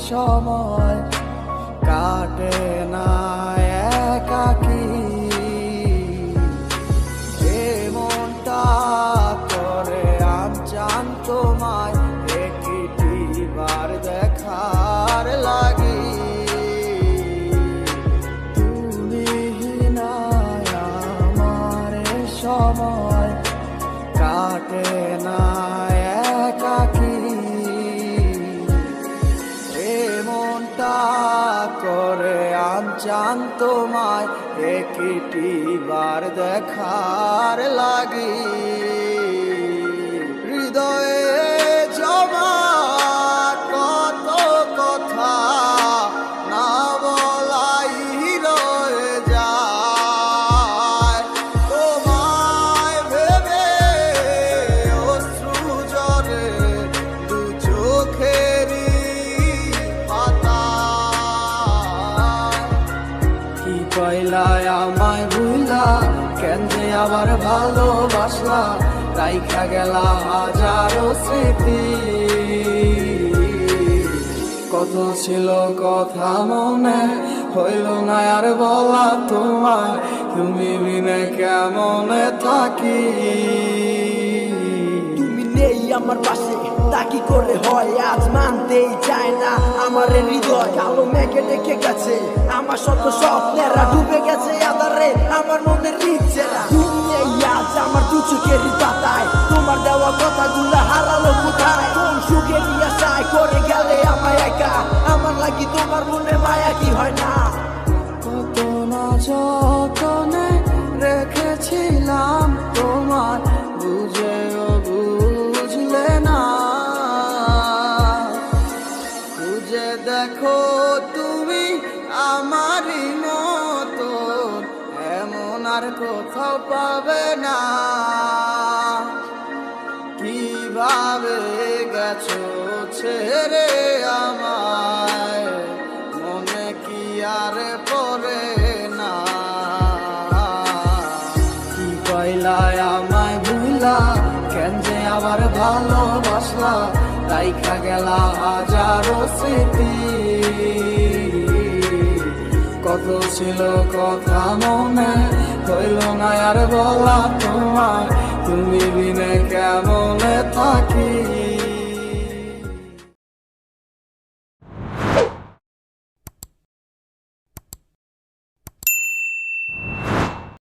সময় কাটে না একাকী। মনটা করে আনচান তোমায় একটিবার দেখার লাগি। তুমি নাই আমার সময় কাটে না একাকী। মনটা করে আনচান তোমায় একটিবার দেখার লাগি। হৃদয়ে জমা কত কথা না বলাই রয়ে যায়। তোমায় ভেবে অশ্রু ঝরে দু চোখেরই পয়লায় আমায় ভুলা কেন যে আবার ভালোবাসলা, রাইখা গেলা হাজারো স্মৃতি। কত ছিল কথা মনে হইল না আর বলা তোমায়, তুমি বিনে কেমনে থাকি। তুমি নেই আমার পাশে তা কি করে হয়, আজ মানতেই চায় না আমার হৃদয়। কালো মেঘে ডেকে গেছে আমার শত স্বপ্নেরা, ডুবে গেছে আধারে আমার মনের ইচ্ছেরা। তুমি নেই আজ আমার দু চোখেরই পাতায়, তোমার দেওয়া কথাগুলো হারালো কোথায়। কোন সুখের আশায় করে গেলে আমায় একা, আমার লাগি তোমার মনে মায়া কি হয় না। কত না যতনে রেখেছিলাম তোমার, বুঝেও বুঝলে না। বুঝে দেখো তুমি আমারই মতো, এমন আর কোথাও পাবে না। কিভাবে গেছো ছেড়ে আমায়, মনে কি আর পড়ে না। কি পয়লায় আমায় ভুলা কেন যে আবার ভালোবাসলা, রাইখা গেলা হাজারো স্মৃতি। কত ছিল কথা মনে হইল না আর বলা তোমায়, তুমি বিনে কেমনে থাকি।